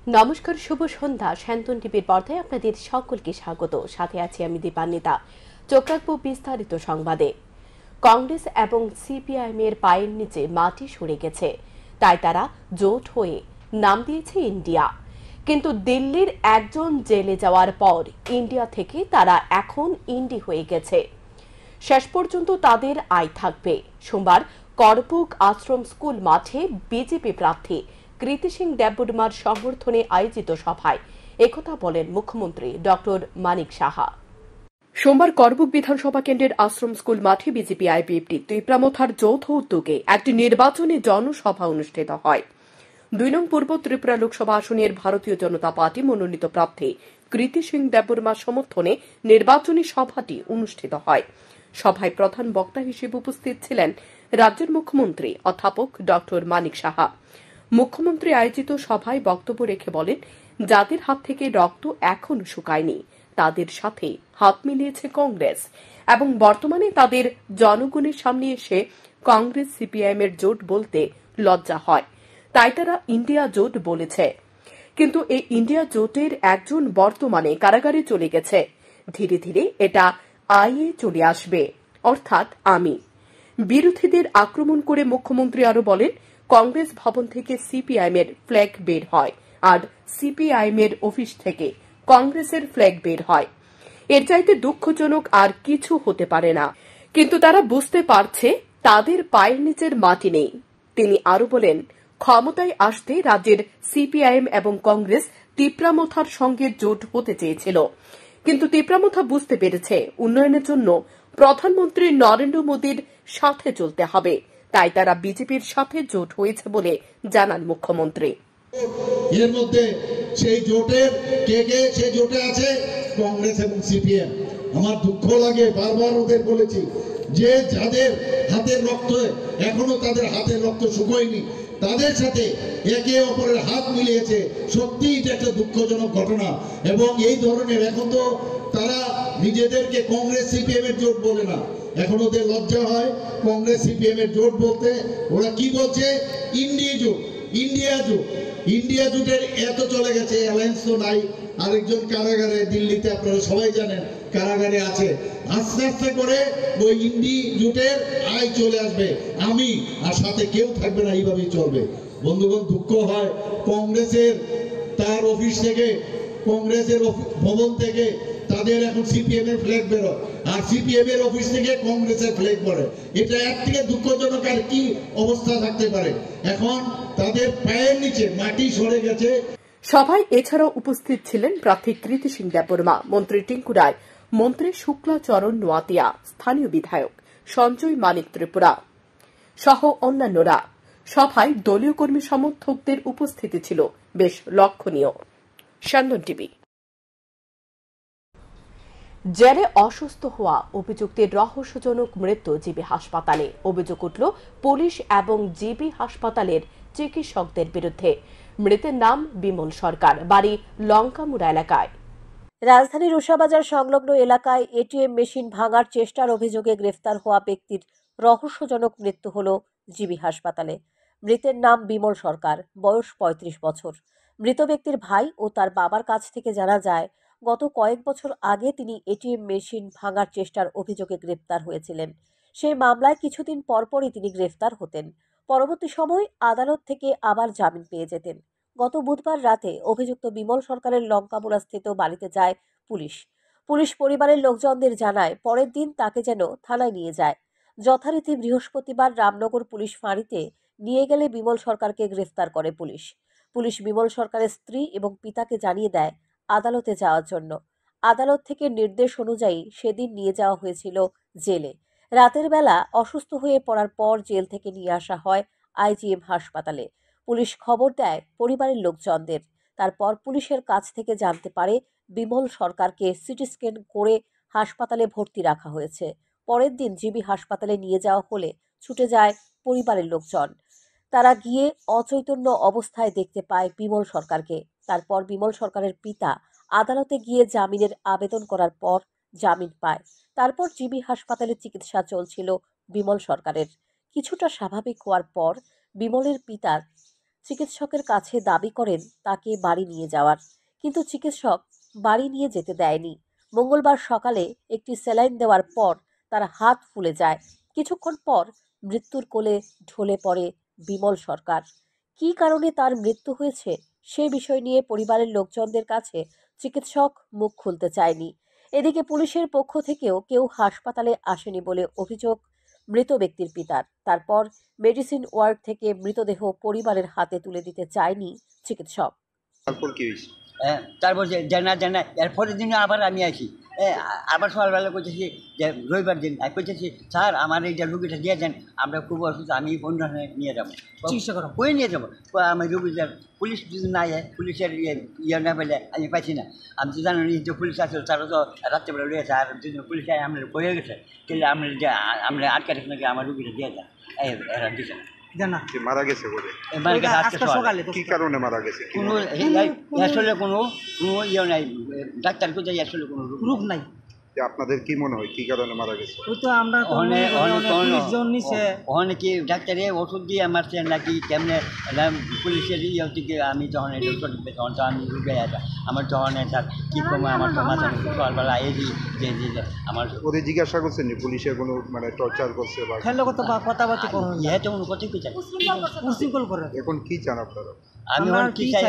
নমস্কার, শুভ সন্ধ্যা। শান্তন টিভির পর্দায় আপনাদের সকলকে স্বাগত। সাথে আছি আমি দীপান্বিতা। চোখ রাখবো বিস্তারিত সংবাদে। কংগ্রেস এবং সিপিআইএম এর পায়ের নিচে মাটি সরে গেছে, তাই তারা জোট হয়ে নাম দিয়েছে ইন্ডিয়া। কিন্তু দিল্লির একজন জেলে যাওয়ার পর ইন্ডিয়া থেকে তারা এখন ইন্ডি হয়ে গেছে। শেষ পর্যন্ত তাদের আয় থাকবে। সোমবার করপুক আশ্রম স্কুল মাঠে বিজেপি প্রার্থী কৃতি সিং দেববর্মার সমর্থনে আয়োজিত সভায় একথা বলেন মুখ্যমন্ত্রী ডক্টর মানিক সাহা। সোমবার করবুক বিধানসভা কেন্দ্রের আশ্রম স্কুল মাঠে বিজেপি আইপিএফটি তীব্রামথার যৌথ উদ্যোগে একটি নির্বাচনী জনসভা অনুষ্ঠিত হয়। ২ নং পূর্ব ত্রিপুরা লোকসভা আসনের ভারতীয় জনতা পার্টি মনোনীত প্রার্থী কৃতি সিং দেববর্মার সমর্থনে নির্বাচনী সভাটি অনুষ্ঠিত হয়। সভায় প্রধান বক্তা হিসেবে উপস্থিত ছিলেন রাজ্যের মুখ্যমন্ত্রী অধ্যাপক ডক্টর মানিক সাহা। মুখ্যমন্ত্রী আয়োজিত সভায় বক্তব্য রেখে বলেন, যাদের হাত থেকে রক্ত এখনো শুকায়নি তাদের সাথে হাত মিলিয়েছে কংগ্রেস এবং বর্তমানে তাদের জনগণের সামনে এসে কংগ্রেস সিপিআইএম এর জোট বলতে লজ্জা হয়, তাই তারা ইন্ডিয়া জোট বলেছে। কিন্তু এই ইন্ডিয়া জোটের একজন বর্তমানে কারাগারে চলে গেছে। ধীরে ধীরে এটা আইয়ে চলে আসবে, অর্থাৎ আমি। বিরোধীদের আক্রমণ করে মুখ্যমন্ত্রী আরো বলেন, কংগ্রেস ভবন থেকে সিপিআইএম এর ফ্ল্যাগ বের হয় আর সিপিআইএম এর অফিস থেকে কংগ্রেসের ফ্ল্যাগ বের হয়। এর চাইতে দুঃখজনক আর কিছু হতে পারে না। কিন্তু তারা বুঝতে পারছে তাদের পায়ের নিচের মাটি নেই। তিনি আরো বলেন, ক্ষমতায় আসতে রাজ্যের সিপিআইএম এবং কংগ্রেস তীব্রামথার সঙ্গে জোট হতে চেয়েছিল, কিন্তু তীব্রামথা বুঝতে পেরেছে উন্নয়নের জন্য প্রধানমন্ত্রী নরেন্দ্র মোদীর সাথে চলতে হবে, তাই তারা বিজেপির সাথে জোট হয়েছে বলে জানান মুখ্যমন্ত্রী। এর মধ্যে সেই জোটের কে সেই জোটে আছে কংগ্রেস এবং সিপিএম। আমার দুঃখ লাগে, বারবার ওদের বলেছি যে যাদের হাতের রক্ত এখনো তাদের হাতের রক্ত শুকোয়নি তাদের সাথে একে অপরের হাত মিলিয়েছে। সত্যি এটা একটা দুঃখজনক ঘটনা। এবং এই ধরনের এখন তো তারা নিজেদেরকে কংগ্রেস সিপিএম এর জোট বলে না, এখন ওদের লজ্জা হয় কংগ্রেস সিপিএম এর জোট বলতে। ওরা কি বলছে? ইন্ডিয়া জোট, ইন্ডিয়া জোট। ইন্ডিয়া জোটের এত চলে গেছে, অ্যালায়েন্স তো নাই। আরেকজন কারাগারে দিল্লিতে, আপনারা সবাই জানেন, কারাগারে আছে। আস্তে আস্তে করে ওই ইন্ডি জোটের আয় চলে আসবে, আমি আর সাথে কেউ থাকবে না, এইভাবেই চলবে। বন্ধুগণ, দুঃখ হয় কংগ্রেসের তার অফিস থেকে, কংগ্রেসের ভবন থেকে তাদের এখন সিপিএম এর ফ্ল্যাগ বেরোয় আর সিপিএম এর অফিস থেকে কংগ্রেসের ফ্ল্যাগ পড়ে। এটা এক থেকে দুঃখজনক আর কি অবস্থা থাকতে পারে। এখন তাদের পায়ের নিচে মাটি সরে গেছে। সভায় এছাড়াও উপস্থিত ছিলেন প্রার্থী কৃতি সিং দেববর্মা, মন্ত্রী টিঙ্কু রায়, মন্ত্রী শুক্লাচরণ নোয়াতিয়া, স্থানীয় বিধায়ক সঞ্জয় মানিক ত্রিপুরা সহ অন্যান্যরা। সভায় দলীয় কর্মী সমর্থকদের উপস্থিতি ছিল বেশ লক্ষণীয়। শান্তন টিভি। জেরে অসুস্থ হওয়া অভিযুক্তের রহস্যজনক মৃত্যু জিবি হাসপাতালে। অভিযোগ উঠল পুলিশ এবং জিবি হাসপাতালের চিকিৎসকদের বিরুদ্ধে। মৃতের নাম বিমল সরকার, বাড়ি লঙ্কামুড়া এলাকায়। রাজধানীর রুষাবাজার সংলগ্ন এলাকায় এটিএম মেশিন ভাঙার চেষ্টার অভিযোগে গ্রেফতার হওয়া ব্যক্তির রহস্যজনক মৃত্যু হল জিবি হাসপাতালে। মৃতের নাম বিমল সরকার, বয়স ৩৫ বছর। মৃত ব্যক্তির ভাই ও তার বাবার কাছ থেকে জানা যায়, গত কয়েক বছর আগে তিনি এটিএম মেশিন ভাঙার চেষ্টার অভিযোগে গ্রেফতার হয়েছিলেন। সেই মামলায় কিছুদিন পরপরই তিনি গ্রেফতার হতেন। পরবর্তী সময় আদালত থেকে আবার জামিন পেয়ে যেতেন। গত বুধবার রাতে অভিযুক্ত বিমল সরকারের লঙ্কামুড়াস্থিত বাড়িতে যায় পুলিশ। পুলিশ পরিবারের লোকজনদের জানায়, পরের দিন তাকে যেন থানায় নিয়ে যায়। যথারীতি বৃহস্পতিবার রামনগর পুলিশ ফাঁড়িতে নিয়ে গেলে বিমল সরকারকে গ্রেফতার করে পুলিশ। পুলিশ বিমল সরকারের স্ত্রী এবং পিতাকে জানিয়ে দেয় আদালতে যাওয়ার জন্য। আদালত থেকে নির্দেশ অনুযায়ী সেদিন নিয়ে যাওয়া হয়েছিল জেলে। রাতের বেলা অসুস্থ হয়ে পড়ার পর জেল থেকে নিয়ে আসা হয় আইজিএম হাসপাতালে। পুলিশ খবর দেয় পরিবারের লোকজনদের। তারপর পুলিশের কাছ থেকে জানতে পারে বিমল সরকারকে সিটি স্ক্যান করে হাসপাতালে ভর্তি রাখা হয়েছে। পরের দিন জিবি হাসপাতালে নিয়ে যাওয়া হলে ছুটে যায় পরিবারের লোকজন। তারা গিয়ে অচৈতন্য অবস্থায় দেখতে পায় বিমল সরকারকে। তারপর বিমল সরকারের পিতা আদালতে গিয়ে জামিনের আবেদন করার পর জামিন পায়। তারপর জিবি হাসপাতালে চিকিৎসা চলছিল বিমল সরকারের। কিছুটা স্বাভাবিক হওয়ার পর বিমলের পিতার চিকিৎসকের কাছে দাবি করেন তাকে বাড়ি নিয়ে যাওয়ার, কিন্তু চিকিৎসক বাড়ি নিয়ে যেতে দেয়নি। মঙ্গলবার সকালে একটি স্যালাইন দেওয়ার পর তার হাত ফুলে যায়। কিছুক্ষণ পর মৃত্যুর কোলে ঢলে পড়ে বিমল সরকার। কী কারণে তার মৃত্যু হয়েছে সে বিষয় নিয়ে পরিবারের লোকজনদের কাছে চিকিৎসক মুখ খুলতে চায়নি। এদিকে পুলিশের পক্ষ থেকেও কেউ হাসপাতালে আসেনি বলে অভিযোগ মৃত ব্যক্তির পিতার। তারপর মেডিসিন ওয়ার্ড থেকে মৃতদেহ পরিবারের হাতে তুলে দিতে চায়নি চিকিৎসক। তারপর কি হয়েছে? তারপর যে জানা এর পরের দিনে আবার আমি আসি, আবার সকালবেলা করতেছি যে রবিবার দিন করতেছি, স্যার আমার এইটা রুগীটা দিয়ে দেন, আমরা খুব অসুস্থ, আমি অন্য নিয়ে যাবো, চিকিৎসা করো, কই নিয়ে যাবো, আমি রুগীদের পুলিশ যদি না যায়, পুলিশের ইয়ে না পেলে আমি পাইছি না। আমি তো জানি যে পুলিশ আসলে তারা তো রাত্রেবেলা রয়েছে, আর যদি পুলিশ আমরা বয়ে গেছে, তাহলে আমরা যে আমরা আটকে রেখে নাকি আমার রুগীটা দিয়ে দেন, এরা দিচ্ছে না। মারা গেছে বলে আজকে সকালে কি কারণে মারা গেছে? কোনো আসলে কোনো ইয়ে নাই, ডাক্তার কোথায় আসলে কোনো রোগ নাই। আপনাদের কি মনে হয় কি কারণে মারা গেছে? ওখানে কি ডাক্তারে ওষুধ দিয়ে মারছে নাকি কেমনে পুলিশের ইয়ে থেকে আমি তখন এটা তখন তো আমি রুগে আসা, আমার তখন স্যার কী কমে আমার তো মাথা সকালবেলা এই যে আমার ওদের জিজ্ঞাসা করছেন যে পুলিশের কোনো মানে টর্চার করছে বা কথাবার্তা ইয়ে তো কোনো কথাই চাই করে। এখন কি চান আপনারা? আমি কি চাই,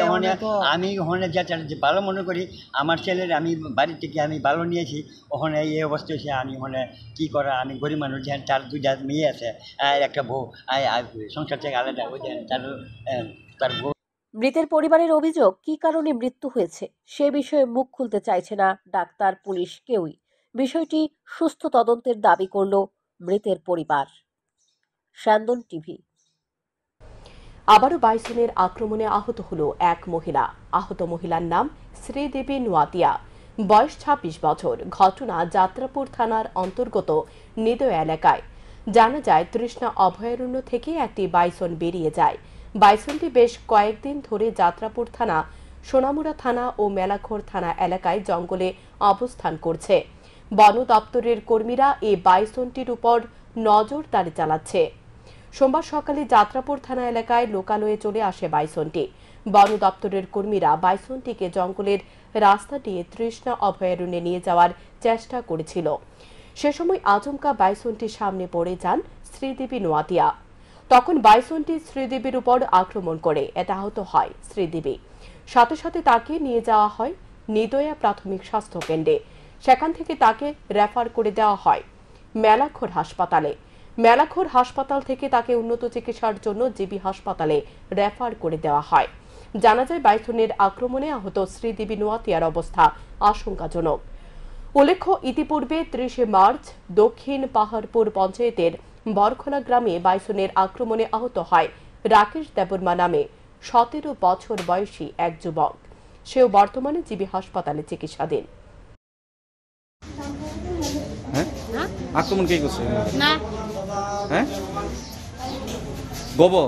আমি ওখানে যে ভালো মনে করি, আমার ছেলের আমি বাড়ি থেকে আমি ভালো নিয়েছি, ওখানে এই অবস্থা হয়েছে, আমি ওখানে কী করা, আমি গরিব মানুষ, যেন তার দুইটা মেয়ে আছে আর একটা বউ, সংসার থেকে আলাদা, ওই তার বউ। মৃতের পরিবারের অভিযোগ, কী কারণে মৃত্যু হয়েছে সে বিষয়ে মুখ খুলতে চাইছে না ডাক্তার, পুলিশ, কেউই। বিষয়টি সুস্থ তদন্তের দাবি করল মৃতের পরিবার। স্যান্দন টিভি। আবারও বাইসনের আক্রমণে আহত হলো এক মহিলা। আহত মহিলার নাম শ্রীদেবী নোয়াতিয়া, বয়স 26 বছর। ঘটনা যাত্রাপুর থানার অন্তর্গত নিদয় এলাকায়। জানা যায়, তৃষ্ণা অভয়ারণ্য থেকে একটি বাইসন বেরিয়ে যায়। বাইসনটি বেশ কয়েকদিন ধরে যাত্রাপুর থানা, সোনামুড়া থানা ও মেলাখোর থানা এলাকায় জঙ্গলে অবস্থান করছে। বন দপ্তরের কর্মীরা এই বাইসনটির উপর নজরদারি চালাচ্ছে। সোমবার সকালে যাত্রাপুর থানা এলাকায় লোকালয়ে চলে আসে বাইসনটি। বন দপ্তরের কর্মীরা বাইসনটিকে জঙ্গলের রাস্তা দিয়ে তৃষ্ণা অভয়ারণ্যে নিয়ে যাওয়ার চেষ্টা করেছিল। সে সময় আচমকা বাইসনটির সামনে পড়ে যান শ্রীদেবী নোয়াতিয়া। তখন বাইসনটি শ্রীদেবীর উপর আক্রমণ করে এতে আহত হয় শ্রীদেবী। সাথে সাথে তাকে নিয়ে যাওয়া হয় নিদয়া প্রাথমিক স্বাস্থ্য কেন্দ্রে। সেখান থেকে তাকে রেফার করে দেওয়া হয় মেলাখোর হাসপাতালে। মেলাখোর হাসপাতাল থেকে তাকে উন্নত চিকিৎসার জন্য জিবি হাসপাতালে রেফার করে দেওয়া হয়। জানা যায়, বাইসনের আক্রমণে আহত শ্রীদেবী নোয়াতিয়ার অবস্থা আশঙ্কাজনক। উল্লেখ্য, ইতিপূর্বে 30 মার্চ দক্ষিণ পাহাড়পুর পঞ্চায়েতের বরখোলা গ্রামে বাইসনের আক্রমণে আহত হয় রাকেশ দেববর্মা নামে 17 বছর বয়সী এক যুবক। সেও বর্তমানে জিবি হাসপাতালে চিকিৎসাধীন। আক্রমণ কে করছে? না হ্যাঁ গোবো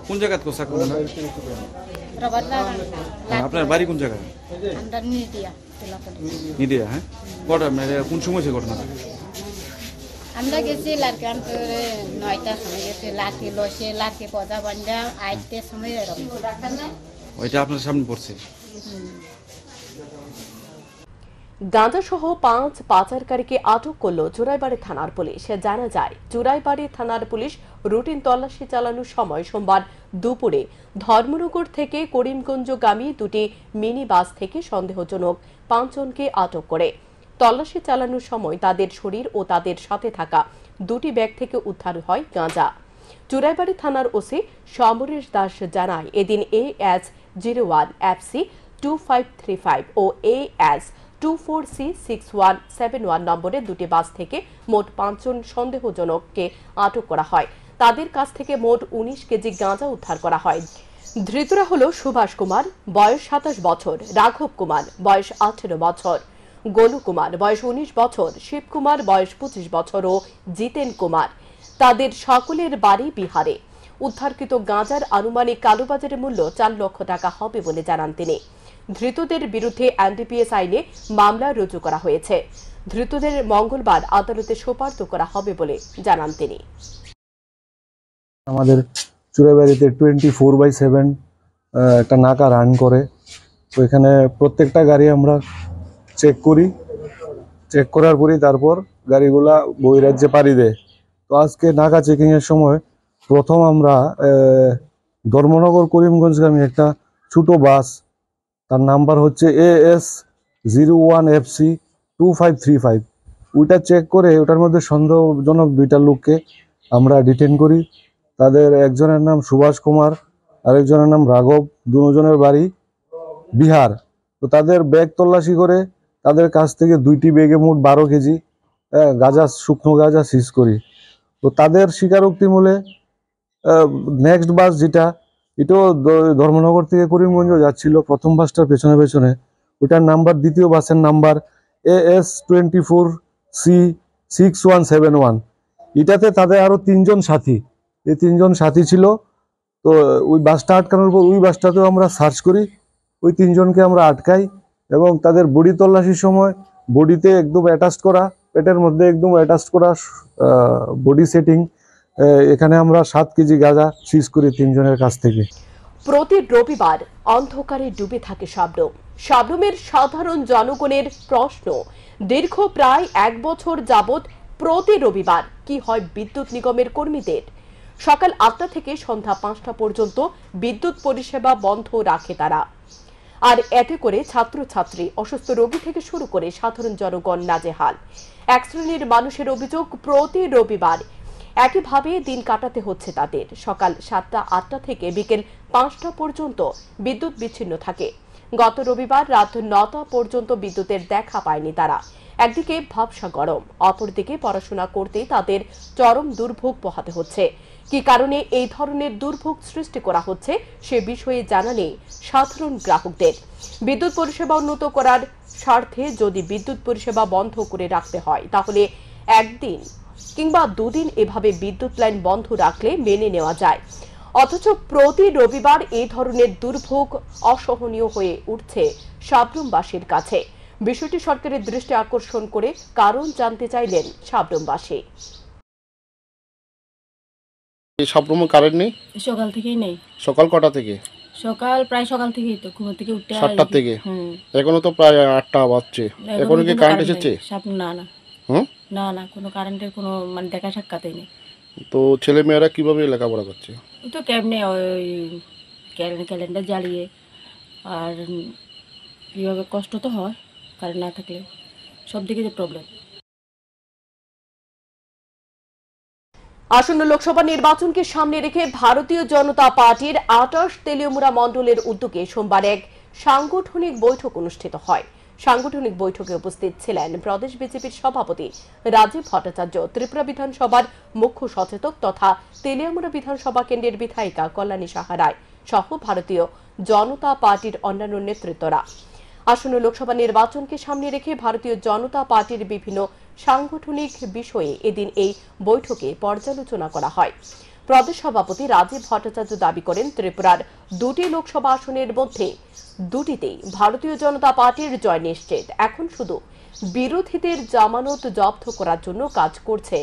কোন জায়গাত করছে আক্রমণ? আপনার বাড়ি কোন জায়গায়? নিদিয়া। হ্যাঁ, কটা কোন সময় হয়েছে ঘটনাটা? আমরা গেছি লাড়কি আনতে 9টার সময় গেছি, লাড়কি লসে লাড়কি পদা বান্ধা আইতে সময় এরকম ওইটা আপনার সামনে পড়ছে। গাঁজা সহ 5 পাচারকারীকে আটক করল চুরাইবাড়ি থানার পুলিশ। জানা যায়, চুরাইবাড়ি থানার পুলিশ রুটিন তল্লাশি চালানোর সময় সোমবার দুপুরে ধর্মনগর থেকে করিমগঞ্জগামী দুটি মিনি বাস থেকে সন্দেহজনক 5 জনকে আটক করে। তল্লাশি চালানোর সময় তাদের শরীর ও তাদের সাথে থাকা দুটি ব্যাগ থেকে উদ্ধার হয় গাঁজা। চুরাইবাড়ি থানার ওসি সমরেশ দাস জানায়, এদিন AS01 FC 2535 ও AS 24C6171 নম্বরে দুটি বাস থেকে মোট 5 জন সন্দেহজনককে আটক করা হয়। তাদের কাছ থেকে মোট 19 কেজি গাঁজা উদ্ধার করা হয়। ধৃতরা হল সুভাষ কুমার, বয়স 27 বছর, রাঘব কুমার, বয়স 18 বছর, গোলু কুমার, বয়স 19 বছর, শিবকুমার, বয়স 25 বছর ও জিতেন কুমার। তাদের সকলের বাড়ি বিহারে। উদ্ধারকৃত গাঁজার আনুমানিক কালোবাজারের মূল্য 4 লক্ষ টাকা হবে বলে জানান তিনি। ধৃতদের বিরুদ্ধে NDPS আইনে মামলা রুজু করা হয়েছে। ধৃতদের মঙ্গলবার আদালতে সোপর্দ করা হবে বলে জানান তিনি। আমাদের চুরাইবাড়িতে 24/7 একটা নাকা রান করে। তো এখানে প্রত্যেকটা গাড়ি আমরা চেক করি, চেক করার পরই তারপর গাড়িগুলা বহিরাজ্যে পাড়ি দেয়। তো আজকে নাকা চেকিংয়ের সময় প্রথম আমরা ধর্মনগর করিমগঞ্জগামী একটা ছোট বাস, তার নাম্বার হচ্ছে AS01FC 2535, ওইটা চেক করে ওটার মধ্যে সন্দেহজনক 2টা লোককে আমরা ডিটেন করি। তাদের একজনের নাম সুভাষ কুমার, আরেকজনের নাম রাঘব, দুজনের বাড়ি বিহার। তো তাদের ব্যাগ তল্লাশি করে তাদের কাছ থেকে 2টি ব্যাগে মোট 12 কেজি গাঁজা, শুকনো গাঁজা সিজ করি। তো তাদের স্বীকারোক্তি মূলে নেক্সট বাস যেটা, এটাও ধর্মনগর থেকে করিমগঞ্জ যাচ্ছিল, প্রথম বাসটার পেছনে পেছনে, ওটার নাম্বার, দ্বিতীয় বাসের নাম্বার AS24C6171। এটাতে তাদের আরো 3জন সাথী, এই 3জন সাথী ছিল। তো ওই বাসটা আটকানোর পর ওই বাসটাতেও আমরা সার্চ করি, ওই 3জনকে আমরা আটকাই এবং তাদের বডি তল্লাশির সময় বডিতে একদম অ্যাটাচ করা, পেটের মধ্যে একদম অ্যাটাচ করা বডি সেটিং, এখানে আমরা 7 কেজি গাঁজা সিজ করি 3জনের কাছ থেকে। প্রতি রবিবার অন্ধকারে ডুবে থাকে শাবনূর। শাবনূরের সাধারণ জনগণের প্রশ্ন, দীর্ঘ প্রায় 1 বছর যাবৎ প্রতি রবিবার কি হয় বিদ্যুৎ নিগমের কর্মীদের? সকাল 8টা থেকে সন্ধ্যা 5টা পর্যন্ত বিদ্যুৎ পরিষেবা বন্ধ রাখে তারা। আর এতে করে ছাত্রছাত্রী, অসুস্থ রোগী থেকে শুরু করে সাধারণ জনগণ নাজেহাল। এক শ্রেণীর মানুষের অভিযোগ, প্রতি রবিবার একইভাবে দিন কাটাতে হচ্ছে তাদের। সকাল 7টা 8টা থেকে বিকেল 5টা পর্যন্ত বিদ্যুৎ বিচ্ছিন্ন থাকে। গত রবিবার রাত 9টা পর্যন্ত বিদ্যুতের দেখা পায়নি তারা। একদিকে ভাবসা গরম, অপরদিকে পড়াশোনা করতেই তাদের চরম দুর্ভোগ পোহাতে হচ্ছে। কি কারণে এই ধরনের দুর্ভোগ সৃষ্টি করা হচ্ছে সে বিষয়ে জানা নেই সাধারণ গ্রাহকদের। বিদ্যুৎ পরিষেবা উন্নত করার স্বার্থে যদি বিদ্যুৎ পরিষেবা বন্ধ করে রাখতে হয় তাহলে একদিন কিংবা 2 দিন এভাবে বিদ্যুৎ লাইন বন্ধ রাখলে মেনে নেওয়া যায়। অথচ প্রতি রবিবার এই ধরনের দুর্ভোগ অসহনীয় হয়ে উঠছে শাবনূরবাসীর কাছে। বিষয়টি সরকারের দৃষ্টি আকর্ষণ করে কারণ জানতে চাইলেন শাবনূরবাসী। শাবনূরে কারেন্ট নেই? সকাল থেকেই নেই। সকাল কটা থেকে? প্রায় সকাল থেকেই তো, ঘুম থেকে উঠতে 7টা থেকে। এখনো তো প্রায় 8টা বাজছে, এখনো কি কারেন্ট এসেছে? না না না না, কোনো কারেন্টের কোনো মানে দেখা সাক্ষাৎই নেই। তো ছেলে মেয়েরা কিভাবে লেখাপড়া করছে? তো কেমনে ওই ক্যালেন্ডার জ্বালিয়ে, আর কীভাবে কষ্ট তো হয় কারেন্ট না থাকলে, সব দিকে যে প্রবলেম। আসন্ন লোকসভা নির্বাচনকে সামনে রেখে ভারতীয় জনতা পার্টির 28 তেলিয়ামুড়া মণ্ডলের উদ্যোগে সোমবার এক সাংগঠনিক বৈঠক অনুষ্ঠিত হয়। সাংগঠনিক বৈঠকে উপস্থিত ছিলেন প্রদেশ বিজেপির সভাপতি রাজীব ভট্টাচার্য, ত্রিপুরা বিধানসভার মুখ্য সচেতক তথা তেলিয়ামুড়া বিধানসভা কেন্দ্রের বিধায়িকা কল্যাণী সাহা রায় সহ ভারতীয় জনতা পার্টির অন্যান্য নেতৃত্বরা। আসন্ন লোকসভা নির্বাচনকে সামনে রেখে ভারতীয় জনতা পার্টির বিভিন্ন সাংগঠনিক বিষয়ে এদিন এই বৈঠকে পর্যালোচনা করা হয়। প্রদেশ সভাপতি রাজীব ভট্টাচার্য দাবি করেন, ত্রিপুরার 2টি লোকসভা আসনের মধ্যে 2টিতেই ভারতীয় জনতা পার্টির জয় নিশ্চিত। এখন শুধু বিরোধীদের জামানত জব্দ করার জন্য কাজ করছে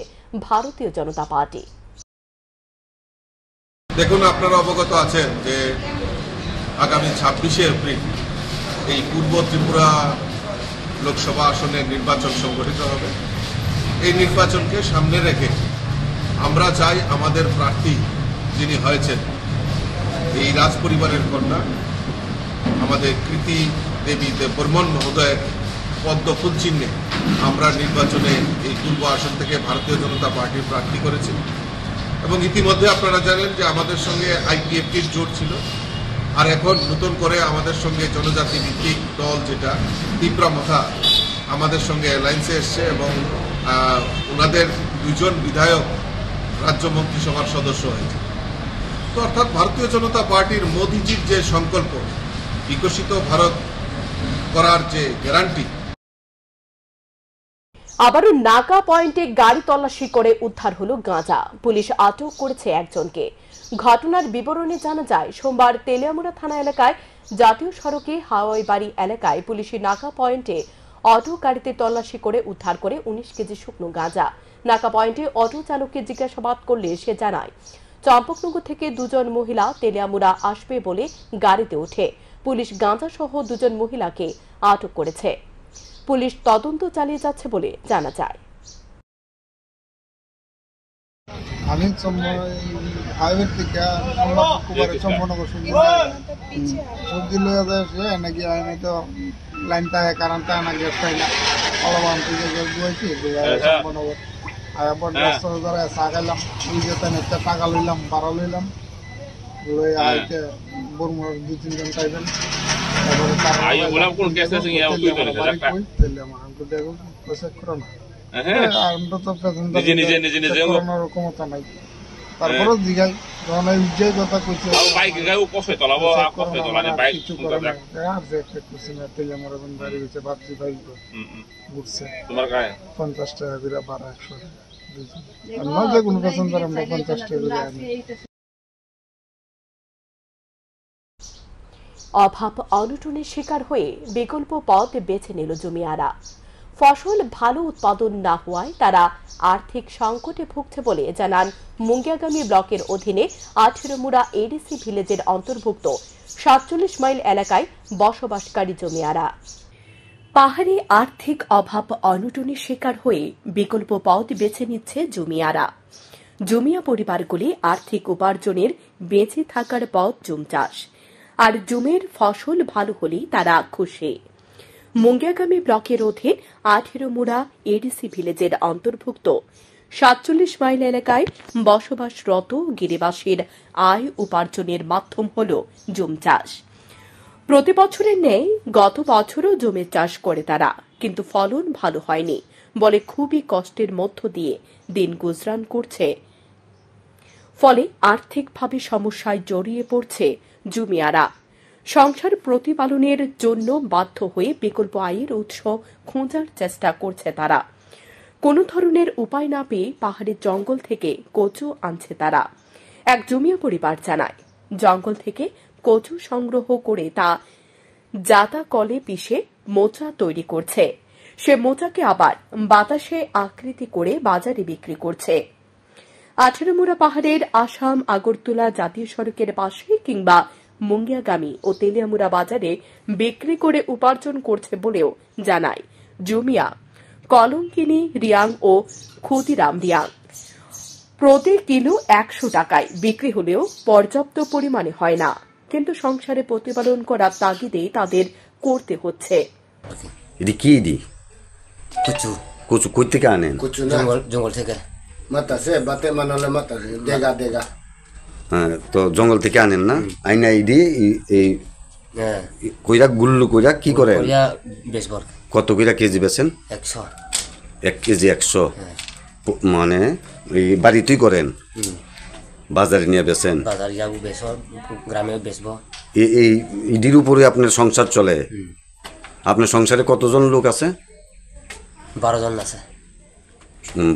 ভারতীয় জনতা পার্টি। দেখুন, আপনারা অবগত আছেন যে আগামী 26শে এপ্রিল এই পূর্ব ত্রিপুরা লোকসভা আসনের নির্বাচন সংগঠিত হবে। এই নির্বাচনকে সামনে রেখে আমরা চাই আমাদের প্রার্থী যিনি হয়েছেন এই রাজ পরিবারের কন্যা আমাদের কৃতি দেবী দেববর্মন মহোদয়ের পদ্ম ফুল চিহ্নে আমরা নির্বাচনে এই পূর্ব আসন থেকে ভারতীয় জনতা পার্টির প্রার্থী করেছি। এবং ইতিমধ্যে আপনারা জানেন যে আমাদের সঙ্গে আইপিএফটির জোট ছিল, আর এখন নতুন করে আমাদের সঙ্গে জনজাতি ভিত্তিক দল যেটা ত্রিপুরা মথা আমাদের সঙ্গে অ্যালায়েন্সে এসছে এবং ওনাদের 2জন বিধায়ক রাজ্য মন্ত্রিসভার সদস্য হয়েছে। তো অর্থাৎ ভারতীয় জনতা পার্টির মোদিজির যে সংকল্প, বিকশিত ভারত করার যে গ্যারান্টি। আবারও নাকা পয়েন্টে গাড়ি তল্লাশি করে উদ্ধার হলো গাঁজা। পুলিশ আটক করেছে একজনকে। ঘটনার বিবরণে জানা যায়, সোমবার তেলিয়ামুড়া থানা এলাকায় জাতীয় সড়কে হাওয়াইবাড়ি এলাকায় পুলিশি নাকা পয়েন্টে অটো গাড়িতে তল্লাশি করে উদ্ধার করে 19 কেজি শুকনো গাঁজা। নাকা পয়েন্টে অটো চালককে জিজ্ঞাসাবাদ করলে সে জানায় চম্পকনগর থেকে 2 জন মহিলা তেলিয়ামুড়া আসবে বলে গাড়িতে ওঠে। পুলিশ গাঁজা সহ 2 জন মহিলাকে আটক করেছে। পুলিশ তদন্ত চালিয়ে যাচ্ছে বলে জানা যায়। আমি হাইওয়ে থেকে চম্পকনগর সবজি লয়ে যায় নাকি আমি তো লাইন থাকে কারণ তা নাকি অলবান থেকে বইছি চম্পকনগর আবার রাস্তা ধরে চা খাইলাম ওই যেতে একটা টাকা লইলাম 12 লইলাম লই আইতে বরমুড়ার 2-3 জন টাইবেন তারপরে আইও বললাম কোন কেস আছে ইয়া কই করে একটা তেলে আমাকে দেখো পয়সা করো না আর আমরা তো নিজে কোনো ক্ষমতা নাই তারপরে জিগাই যখন এই উজ্জয় কথা কইছে বাইক গায়ও কষ্ট তোলাবো কষ্ট তোলানে বাইক আর যে একটা কিছু না তেলে আমার বন্ধ বাড়ি হইছে বাচ্চি ভাই বুঝছে তোমার গায়ে 50 টাকা করে 1200 আর না যে কোনো প্যাসেঞ্জার আমরা 50 টাকা করে আনি। অভাব অনটনের শিকার হয়ে বিকল্প পথ বেছে নিল জমিয়ারা। ফসল ভালো উৎপাদন না হওয়ায় তারা আর্থিক সংকটে ভুগছে বলে জানান মুঙ্গিয়াগামী ব্লকের অধীনে 18 মুড়া এডিসি ভিলেজের অন্তর্ভুক্ত 47 মাইল এলাকায় বসবাসকারী জমিয়ারা। পাহাড়ে আর্থিক অভাব অনটনের শিকার হয়ে বিকল্প পথ বেছে নিচ্ছে জমিয়ারা। জমিয়া পরিবারগুলি আর্থিক উপার্জনের বেঁচে থাকার পথ জুম চাষ, আর জুমের ফসল ভালো হলেই তারা খুশি। মুঙ্গিয়াগামী ব্লকের অধীন 18 মুড়া এডিসি ভিলেজের অন্তর্ভুক্ত 47 মাইল এলাকায় বসবাসরত গিরিবাসীর আয় উপার্জনের মাধ্যম হল জুম চাষ। প্রতি বছরের ন্যায় গত বছরও জমির চাষ করে তারা, কিন্তু ফলন ভালো হয়নি বলে খুবই কষ্টের মধ্য দিয়ে দিন গুজরান করছে। ফলে আর্থিকভাবে সমস্যায় জড়িয়ে পড়ছে জমিয়ারা। সংসার প্রতিপালনের জন্য বাধ্য হয়ে বিকল্প আয়ের উৎস খোঁজার চেষ্টা করছে তারা। কোনো ধরনের উপায় না পেয়ে পাহাড়ের জঙ্গল থেকে কচু আনছে তারা। এক জমিয়া পরিবার জানায়, জঙ্গল থেকে কচু সংগ্রহ করে তা জাতা কলে পিষে মোচা তৈরি করছে। সে মোচাকে আবার বাতাসে আকৃতি করে বাজারে বিক্রি করছে। 18 মুড়া পাহাড়ের আসাম আগরতলা জাতীয় সড়কের পাশে কিংবা মুঙ্গিয়াগামী ও তেলিয়ামুড়া বাজারে বিক্রি করে উপার্জন করছে বলেও জানায় জমিয়া কলঙ্কিনী রিয়াং ও ক্ষুদিরাম রিয়াং। প্রতি কিলো 100 টাকায় বিক্রি হলেও পর্যাপ্ত পরিমাণে হয় না, কিন্তু সংসারে প্রতিপালন করার তাগিদে তাদের করতে হচ্ছে। কচু কচু কই থেকে আনেন? জঙ্গল থেকে। হ্যাঁ, তো জঙ্গল থেকে আনেন না? আইনা এই কইরা গুল্লু কইরা কি করেন? কত কইরা কেজি বেচেন? 100। 1 কেজি 100। মানে এই বাড়িতেই করেন? বাজারে নিয়ে বেচেন? বাজারে যাবো বেচব, গ্রামে বেচবো। এই ইডির উপরে আপনার সংসার চলে? আপনার সংসারে কতজন লোক আছে? 12 জন আছে।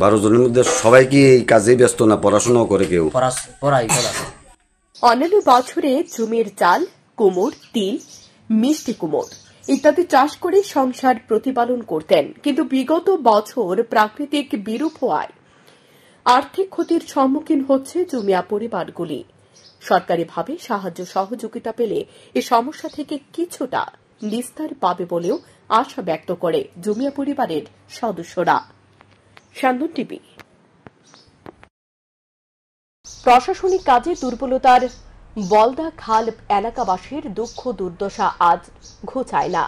12 জনের মধ্যে সবাই কি এই কাজে ব্যস্ত না পড়াশোনাও করে কেউ? অন্যান্য বছরে জমির চাল, কুমড়, তিল, মিষ্টি কুমড় ইত্যাদি চাষ করে সংসার প্রতিপালন করতেন, কিন্তু বিগত বছর প্রাকৃতিক বিরূপ হওয়ায় আর্থিক ক্ষতির সম্মুখীন হচ্ছে জমিয়া পরিবারগুলি। সরকারিভাবে সাহায্য সহযোগিতা পেলে এ সমস্যা থেকে কিছুটা নিস্তার পাবে বলেও আশা ব্যক্ত করে জমিয়া পরিবারের সদস্যরা। শান্তন টিভি। প্রশাসনিক কাজে দুর্বলতার বলদা খাল এলাকাবাসীর দুঃখ দুর্দশা আজ ঘুচায় না।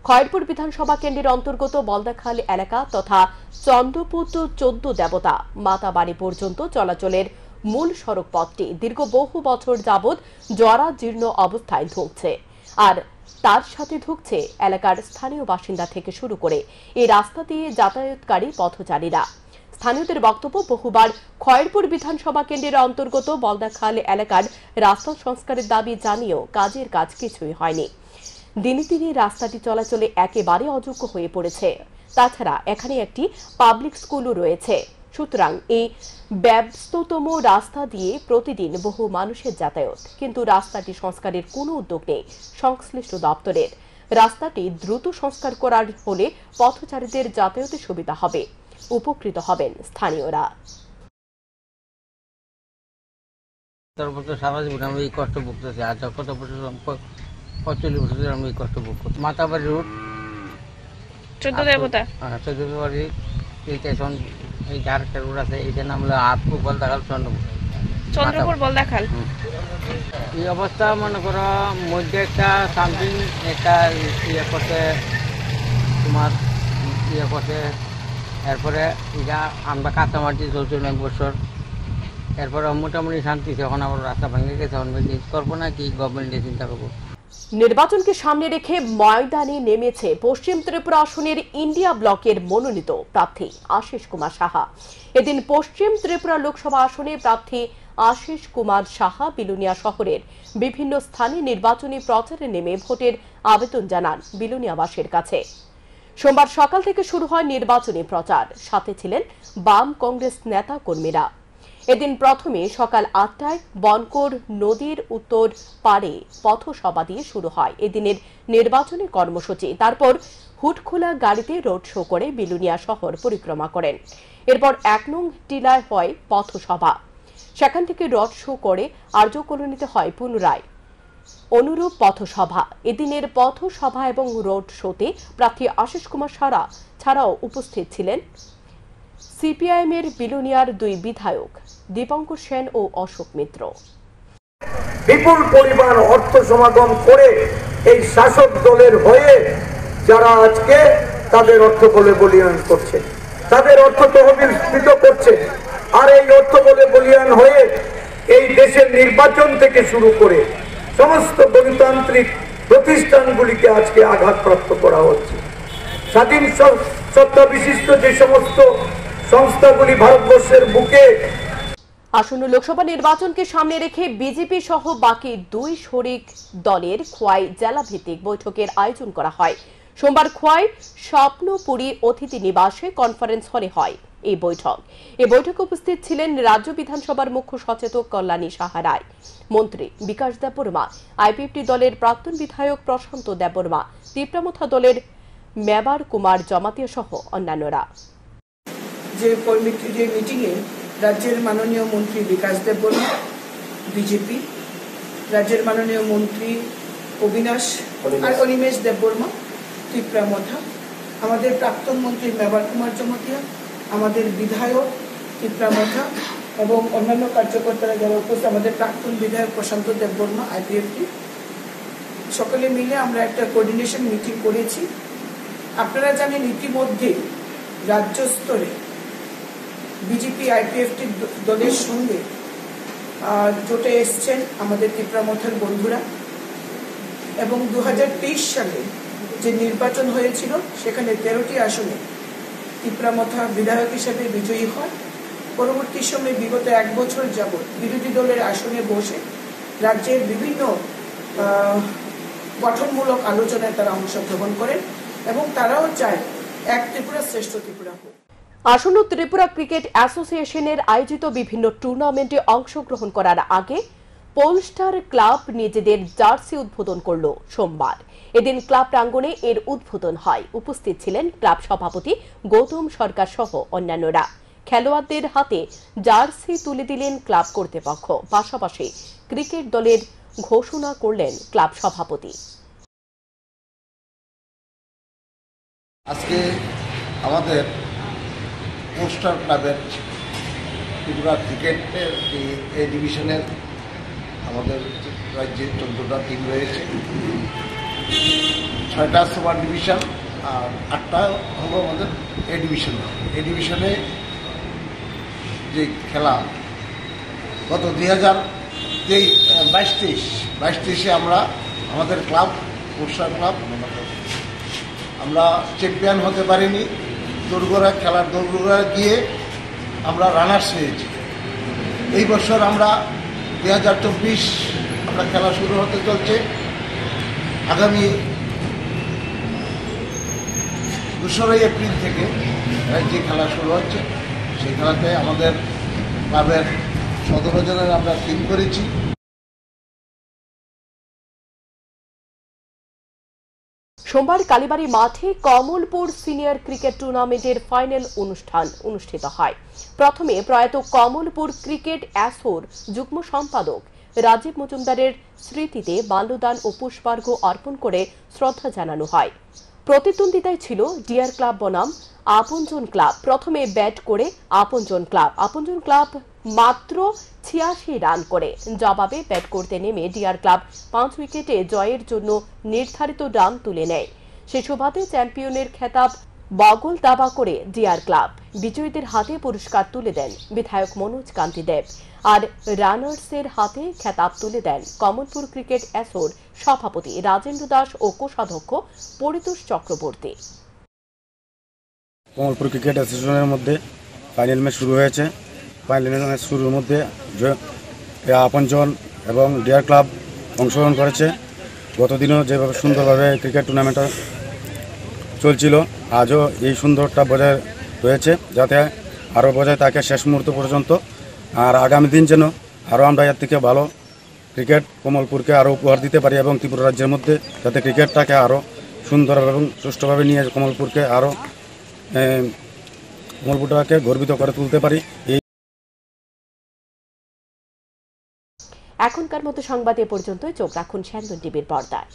খয়েরপুর বিধানসভা কেন্দ্রের অন্তর্গত বলদাখাল এলাকা তথা চন্দ্রপুত 14 দেবতা মাতাবাড়ি পর্যন্ত চলাচলের মূল সড়ক পথটি দীর্ঘ বহু বছর যাবৎ জরাজীর্ণ অবস্থায় ধুঁকছে, আর তার সাথে ধুঁকছে এলাকার স্থানীয় বাসিন্দা থেকে শুরু করে এই রাস্তা দিয়ে যাতায়াতকারী পথচারীরা। স্থানীয়দের বক্তব্য, বহুবার খয়েরপুর বিধানসভা কেন্দ্রের অন্তর্গত বলদাখাল এলাকার রাস্তা সংস্কারের দাবি জানিয়েও কাজের কাজ কিছুই হয়নি। দিনে দিনে রাস্তাটি চলাচলে একেবারে অযোগ্য হয়ে পড়েছে। তাছাড়া এখানে একটি পাবলিক স্কুলও রয়েছে। সুতরাং এই ব্যস্ততম রাস্তা দিয়ে প্রতিদিন বহু মানুষের যাতায়াত, কিন্তু রাস্তাটি সংস্কারের কোনো উদ্যোগ নেই সংশ্লিষ্ট দপ্তরের। রাস্তাটি দ্রুত সংস্কার করার হলে পথচারীদের যাতায়াতের সুবিধা হবে, উপকৃত হবেন স্থানীয়রা। তারপর তো সারা জীবন আমরা এই কষ্ট ভুগতেছি। আজ কত বছর 45 বছর ধরে আমরা এই কষ্ট ভোগ করছি। মাতাবাড়ি রোড 14 দেবতা। হ্যাঁ 14 দেবতা এই স্টেশন এই যার একটা রোড আছে এইটার নাম হলো আতপুর বলদাখাল চন্দ্রপুর বলদাখাল। এই অবস্থা মনে করো মধ্যে একটা সামথিং একটা ইয়ে করছে তোমার ইয়ে করছে, এরপরে এটা আমরা কাঁচামাটি চলছে অনেক বছর, এরপরে মোটামুটি শান্তি। এখন আবার রাস্তা ভেঙে গেছে, এখন করবো না কি গভর্নমেন্টে চিন্তা করবো। নির্বাচনকে সামনে রেখে ময়দানে নেমেছে পশ্চিম ত্রিপুরা আসনের ইন্ডিয়া ব্লকের মনোনীত প্রার্থী আশিস কুমার সাহা। এদিন পশ্চিম ত্রিপুরা লোকসভা আসনে প্রার্থী আশিস কুমার সাহা বিলুনিয়া শহরের বিভিন্ন স্থানে নির্বাচনী প্রচারে নেমে ভোটের আবেদন জানান বিলুনিয়াবাসীর কাছে। সোমবার সকাল থেকে শুরু হয় নির্বাচনী প্রচার, সাথে ছিলেন বাম কংগ্রেস নেতা কর্মীরা। এদিন প্রথমে সকাল 8টায় বনকর নদীর উত্তর পাড়ে পথসভা দিয়ে শুরু হয় এদিনের নির্বাচনী কর্মসূচি। তারপর হুটখোলা গাড়িতে রোড শো করে বিলুনিয়া শহর পরিক্রমা করেন। এরপর 1 নং টিলায় হয় পথসভা, সেখান থেকে রোড শো করে আর্য কলোনিতে হয় পুনরায় অনুরূপ পথসভা। এদিনের পথসভা এবং রোড শোতে প্রার্থী আশিস কুমার সাহা ছাড়াও উপস্থিত ছিলেন সিপিআইএম এর বিলুনিয়ার 2 বিধায়ক দীপঙ্কর সেন ও অশোক মিত্র। বিপুল পরিমাণ অর্থ সমাগম করে এই শাসক দলের হয়ে যারা আজকে তাদের অর্থ বলে বলিয়ান করছে, তাদের অর্থ তহবিল স্ফীত করছে, আর এই অর্থ বলে বলিয়ান হয়ে এই দেশের নির্বাচন থেকে শুরু করে সমস্ত গণতান্ত্রিক প্রতিষ্ঠানগুলিকে আজকে আঘাতপ্রাপ্ত করা হচ্ছে। স্বাধীন সত্তা বিশিষ্ট যে সমস্ত সংস্থাগুলি ভারতবর্ষের বুকে। আসন্ন লোকসভা নির্বাচনকে সামনে রেখে বিজেপি সহ বাকি 2 শরিক দলের খোয়াই জেলা ভিত্তিক বৈঠকের আয়োজন করা হয়। সোমবার খোয়াই স্বপ্নপুরী অতিথি নিবাসে কনফারেন্স হলে হয় এই বৈঠক। এই বৈঠকে উপস্থিত ছিলেন রাজ্য বিধানসভার মুখ্য সচেতক কল্যাণী সাহা রায়, মন্ত্রী বিকাশ দেববর্মা, আইপিএফটি দলের প্রাক্তন বিধায়ক প্রশান্ত দেববর্মা, তিপ্রামথা দলের মেবার কুমার জমাতিয়া সহ অন্যান্যরা। যে মিটিংয়ে রাজ্যের মাননীয় মন্ত্রী বিকাশ দেববর্মা বিজেপি, রাজ্যের মাননীয় মন্ত্রী অনিমেষ দেববর্মা তিপ্রামথা, আমাদের প্রাক্তন মন্ত্রী মেবার কুমার জমাতিয়া, আমাদের বিধায়ক তিপ্রামথা এবং অন্যান্য কার্যকর্তারা যারা উপস্থিত, আমাদের প্রাক্তন বিধায়ক প্রশান্ত দেববর্মা আইপিএফটি, সকলে মিলে আমরা একটা কোঅর্ডিনেশন মিটিং করেছি। আপনারা জানেন ইতিমধ্যে রাজ্য স্তরে বিজেপি আইপিএফটি দলের সঙ্গে জোটে এসছেন আমাদের তিপ্রামথার বন্ধুরা, এবং 2023 সালে যে নির্বাচন হয়েছিল সেখানে 13টি আসনে তিপ্রামথা বিধায়ক হিসেবে বিজয়ী হয়। পরবর্তী সময়ে বিগত 1 বছর যাবৎ বিরোধী দলের আসনে বসে রাজ্যের বিভিন্ন গঠনমূলক আলোচনায় তারা অংশগ্রহণ করেন এবং তারাও চায় এক ত্রিপুরা শ্রেষ্ঠ ত্রিপুরা হোক। আসন্ন ত্রিপুরা ক্রিকেট অ্যাসোসিয়েশনের আয়োজিত বিভিন্ন টুর্নামেন্টে অংশগ্রহণ করার আগে পোলস্টার ক্লাব নিজেদের জার্সি উদ্বোধন করল সোমবার। এদিন ক্লাব প্রাঙ্গণে এর উদ্বোধন হয়। উপস্থিত ছিলেন ক্লাব সভাপতি গৌতম সরকার সহ অন্যান্যরা। খেলোয়াড়দের হাতে জার্সি তুলে দিলেন ক্লাব কর্তৃপক্ষ, পাশাপাশি ক্রিকেট দলের ঘোষণা করলেন ক্লাব সভাপতি। আজকে আমাদের পোস্টার ক্লাবের ত্রিপুরা ক্রিকেটের এ ডিভিশনের আমাদের রাজ্যে 14টা টিম রয়েছে, 6টা সুপার ডিভিশন আর 8টা হলো আমাদের এ ডিভিশন। এ ডিভিশনে যে খেলা গত 2022-23 আমরা আমাদের ক্লাব পোস্টার ক্লাব আমরা চ্যাম্পিয়ন হতে পারিনি। দৌড়গোড়া খেলার দৌড়গোড়া গিয়ে আমরা রানার্স হয়েছি। এই বছর আমরা 2024 আমরা খেলা শুরু হতে চলছে। আগামী 2 এপ্রিল থেকে যে খেলা শুরু হচ্ছে সেই খেলাতে আমাদের ক্লাবের 17 জনের আমরা টিম করেছি। সোমবার কালীবাড়ি মাঠে কমলপুর সিনিয়র ক্রিকেট টুর্নামেন্টের ফাইনাল অনুষ্ঠান অনুষ্ঠিত হয়। প্রথমে প্রয়াত কমলপুর ক্রিকেট অ্যাসোর যুগ্ম সম্পাদক রাজীব মজুমদারের স্মৃতিতে মাল্যদান ও পুষ্পার্ঘ্য অর্পণ করে শ্রদ্ধা জানানো হয়। প্রতিদ্বন্দ্বিতায় ছিল ডিয়ার ক্লাব বনাম আপনজন ক্লাব। প্রথমে ব্যাট করে আপনজন ক্লাব মাত্র ৮৬ রান করে, জবাবে ব্যাট করতে নেমে ডিয়ার ক্লাব ৫ উইকেটে জয়ের জন্য নির্ধারিত রান তুলে নেয়। সে সুবাদে চ্যাম্পিয়নের খেতাব বগল দাবা করে ডিয়ার ক্লাব। বিজয়ীদের হাতে পুরস্কার তুলে দেন বিধায়ক মনোজ কান্তি দেব, আর রানার্সের হাতে খেতাব তুলে দেন কমলপুর ক্রিকেট অ্যাসোর সভাপতি রাজেন্দ্র দাস ও কোষাধ্যক্ষ পরিতোষ চক্রবর্তী। কমলপুর ক্রিকেট অ্যাসোসিয়েশনের মধ্যে ফাইনাল ম্যাচ শুরু হয়েছে। ফাইনাল ম্যাচ শুরুর মধ্যে আপনজন এবং ডিয়ার ক্লাব অংশগ্রহণ করেছে। গতদিনও যেভাবে সুন্দরভাবে ক্রিকেট টুর্নামেন্টটা চলছিল, আজও এই সুন্দরটা বজায় রয়েছে, যাতে আরও বজায় থাকে শেষ মুহূর্ত পর্যন্ত। আর আগামী দিন যেন আরও আমরা এর থেকে ভালো ক্রিকেট কমলপুরকে আরও উপহার দিতে পারি এবং ত্রিপুরা রাজ্যের মধ্যে যাতে ক্রিকেটটাকে আরও সুন্দর এবং সুষ্ঠুভাবে নিয়ে কমলপুরকে আরও কমলপুরটাকে গর্বিত করে তুলতে পারি। এখনকার মতো সংবাদ এ পর্যন্ত। চোখ রাখুন স্যান্দন টিভির পর্দায়।